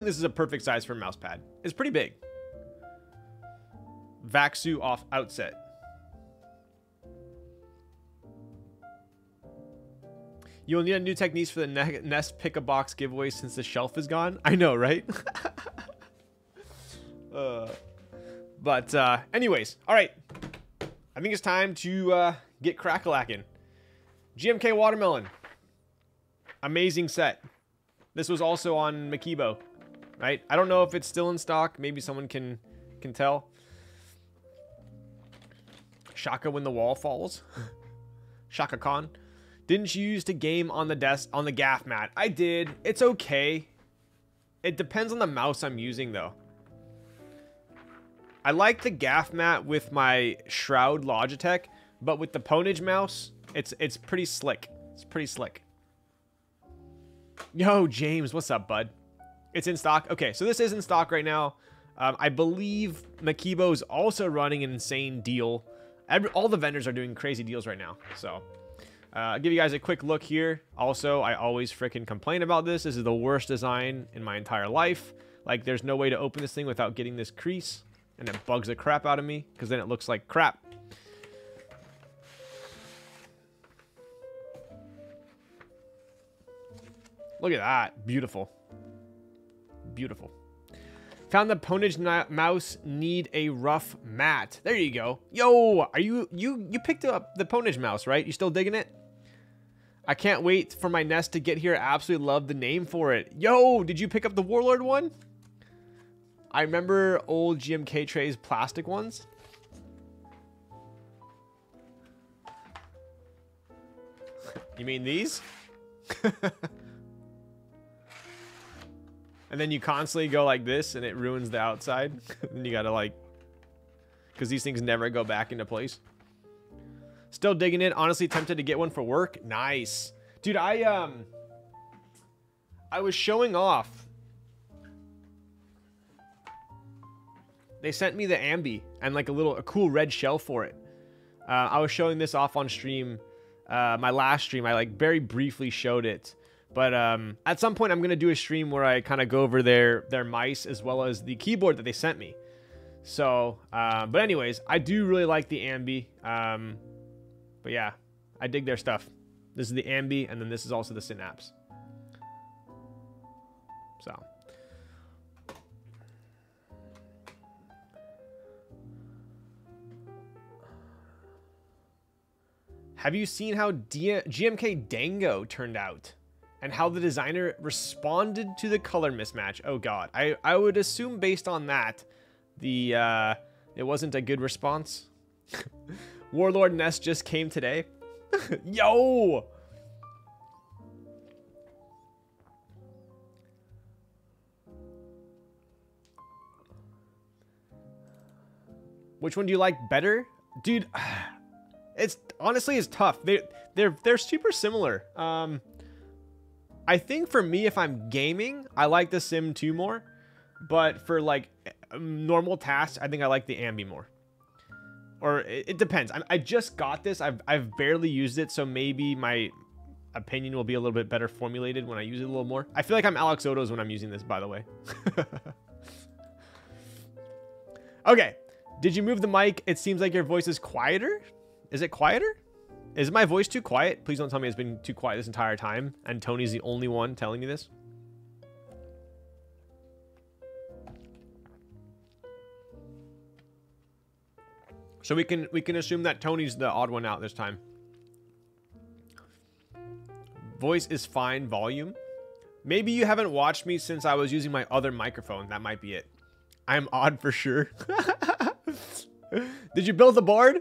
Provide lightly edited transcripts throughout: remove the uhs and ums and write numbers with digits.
this is a perfect size for a mouse pad. It's pretty big. Vaxu off outset. You'll need a new techniques for the Nest Pick-a-Box giveaway since the shelf is gone. I know, right? Anyways, all right. I think it's time to get crack-a-lackin'. GMK Watermelon. Amazing set. This was also on Makibo, right? I don't know if it's still in stock. Maybe someone can tell. Shaka when the wall falls. Shaka Khan. Didn't you use to game on the desk on the gaff mat? I did. It's okay. It depends on the mouse I'm using though. I like the gaff mat with my Shroud Logitech, but with the Ponage mouse, it's pretty slick. It's pretty slick. Yo, James, what's up, bud? It's in stock. Okay, so this is in stock right now. I believe Makibo is also running an insane deal. All the vendors are doing crazy deals right now. So, I'll give you guys a quick look here. Also, I always freaking complain about this. This is the worst design in my entire life. Like, there's no way to open this thing without getting this crease. And it bugs the crap out of me, because then it looks like crap. Look at that. Beautiful. Beautiful. Found the Ponage mouse need a rough mat. There you go. Yo, are you picked up the Ponage mouse, right? You still digging it? I can't wait for my Nest to get here. I absolutely love the name for it. Yo, did you pick up the Warlord one? I remember old GMK trays plastic ones. You mean these? And then you constantly go like this and it ruins the outside. Then you gotta like, because these things never go back into place. Still digging it. Honestly tempted to get one for work. Nice. Dude, I was showing off. They sent me the Ambi and like a cool red shell for it. I was showing this off on stream. My last stream, I like very briefly showed it. But at some point, I'm going to do a stream where I kind of go over their mice as well as the keyboard that they sent me. So, but anyways, I do really like the Ambi. But yeah, I dig their stuff. This is the Ambi, and then this is also the Synapse. So. Have you seen how GMK Dango turned out? And how the designer responded to the color mismatch? Oh god. I would assume based on that, it wasn't a good response. Warlord Nest just came today. Yo! Which one do you like better? Dude, it's honestly it's tough. They're super similar. I think for me, if I'm gaming, I like the Sim 2 more. But for like normal tasks, I think I like the Ambi more. Or it depends. I just got this. I've barely used it, so maybe my opinion will be a little bit better formulated when I use it a little more. I feel like I'm Alex Oto's when I'm using this, by the way. Okay. Did you move the mic? It seems like your voice is quieter. Is it quieter? Is my voice too quiet? Please don't tell me it's been too quiet this entire time and Tony's the only one telling me this. So we can assume that Tony's the odd one out this time. Voice is fine, volume. Maybe you haven't watched me since I was using my other microphone. That might be it. I'm odd for sure. Did you build the board?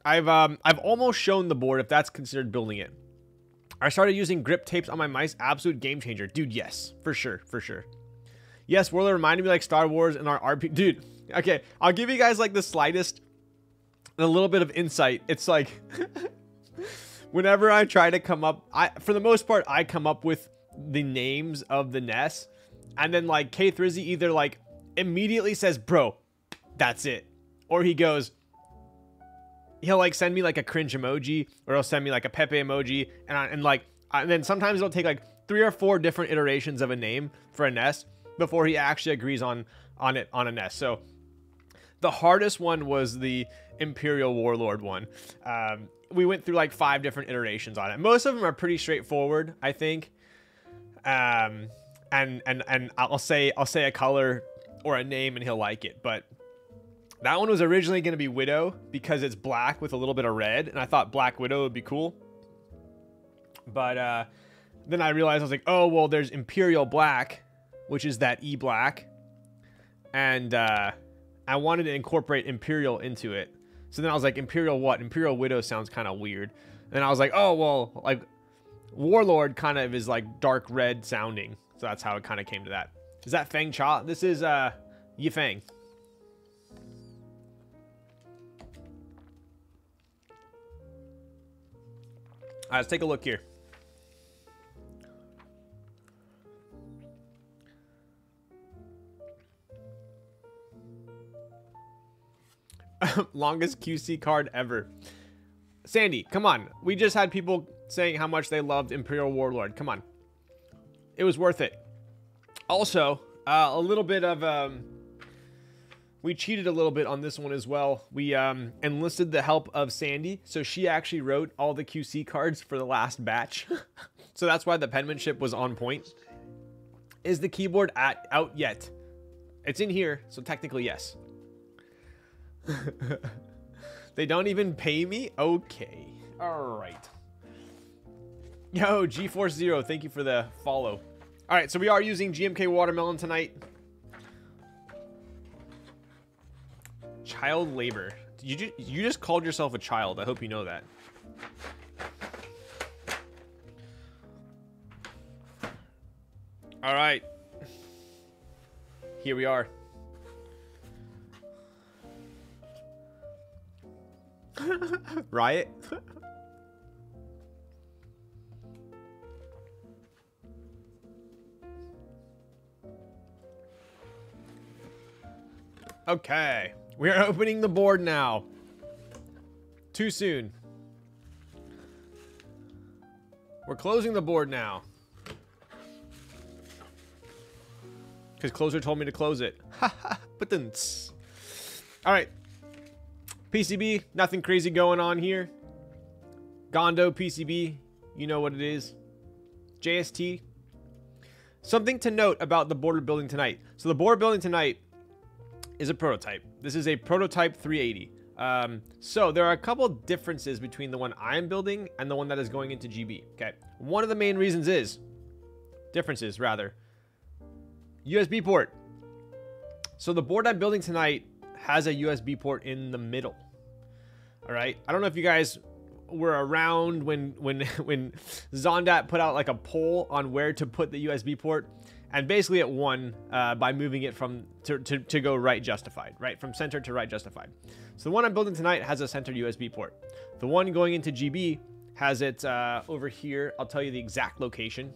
I've almost shown the board if that's considered building it. I started using grip tapes on my mice. Absolute game changer. Dude, yes. For sure. For sure. Yes, Warlord reminded me like Star Wars and our RP. Dude, okay. I'll give you guys like the slightest, a little bit of insight. It's like, whenever I try to come up, for the most part, I come up with the names of the nests. And then like K3Z either like immediately says, bro, that's it. Or he goes, he'll like send me like a cringe emoji, or he'll send me like a Pepe emoji, and then sometimes it'll take like 3 or 4 different iterations of a name for a nest before he actually agrees on a nest. So the hardest one was the Imperial Warlord one. We went through like 5 different iterations on it. Most of them are pretty straightforward, I think. And I'll say a color or a name and he'll like it. But that one was originally going to be Widow because it's black with a little bit of red, and I thought Black Widow would be cool. But then I realized, I was like, oh well, there's Imperial Black, which is that E black, and I wanted to incorporate Imperial into it. So then I was like, Imperial what? Imperial Widow sounds kind of weird. And I was like, oh well, like Warlord kind of is like dark red sounding. So that's how it kind of came to that. Is that Feng Cha? This is Yifeng. All right, let's take a look here. Longest QC card ever. Sandy, come on. We just had people saying how much they loved Imperial Warlord. Come on. It was worth it. Also, a little bit of... we cheated a little bit on this one as well. We enlisted the help of Sandy. So she actually wrote all the QC cards for the last batch. So that's why the penmanship was on point. Is the keyboard out yet? It's in here, so technically yes. They don't even pay me? Okay. Alright. Yo, GeForce Zero, thank you for the follow. Alright, so we are using GMK Watermelon tonight. Child labor. You just called yourself a child. I hope you know that. Alright. Here we are. Riot? Okay. We are opening the board now. Too soon. We're closing the board now. Because Closer told me to close it. Haha. Alright. PCB, nothing crazy going on here. Gondo PCB, you know what it is. JST. Something to note about the board building tonight. So the board building tonight is a prototype. This is a prototype 380. So there are a couple differences between the one I'm building and the one that is going into GB. Okay. One of the main reasons is differences rather. USB port. So the board I'm building tonight has a USB port in the middle. All right. I don't know if you guys were around when Zondat put out like a poll on where to put the USB port, and basically it won by moving it from to go right justified, right from center to right justified. So the one I'm building tonight has a centered USB port. The one going into GB has it over here. I'll tell you the exact location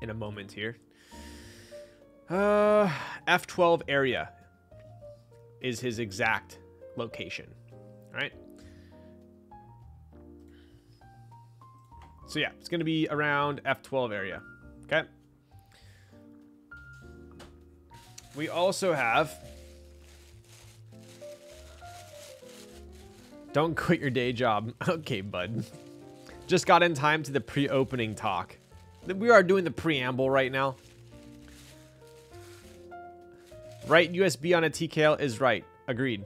in a moment here. F12 area is his exact location. All right. So yeah, it's going to be around F12 area. Okay. We also have... Don't quit your day job. Okay, bud. Just got in time to the pre-opening talk. We are doing the preamble right now. Right USB on a TKL is right. Agreed.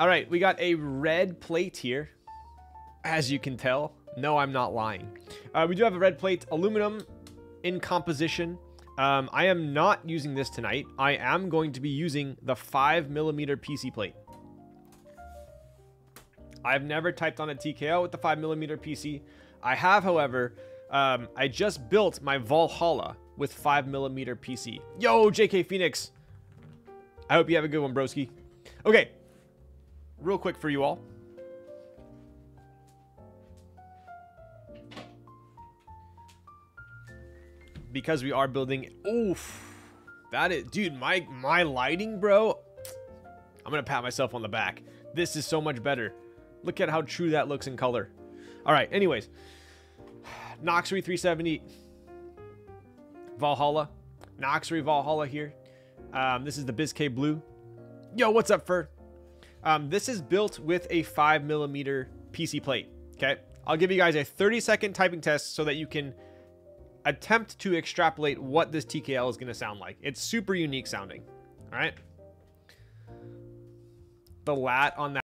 All right, we got a red plate here. As you can tell. No, I'm not lying. We do have a red plate, aluminum in composition. I am not using this tonight. I am going to be using the 5mm PC plate. I've never typed on a TKL with the 5mm PC. I have, however, I just built my Valhalla with 5mm PC. Yo, JK Phoenix. I hope you have a good one, broski. Okay. Real quick for you all. Because we are building... Oof. That is... Dude, my lighting, bro. I'm going to pat myself on the back. This is so much better. Look at how true that looks in color. All right. Anyways. Noxery 370 Valhalla. Noxery Valhalla here. This is the BizK Blue. Yo, what's up, Fur? This is built with a 5mm PC plate. Okay, I'll give you guys a 30-second typing test so that you can attempt to extrapolate what this TKL is going to sound like. It's super unique sounding. All right. The lat on that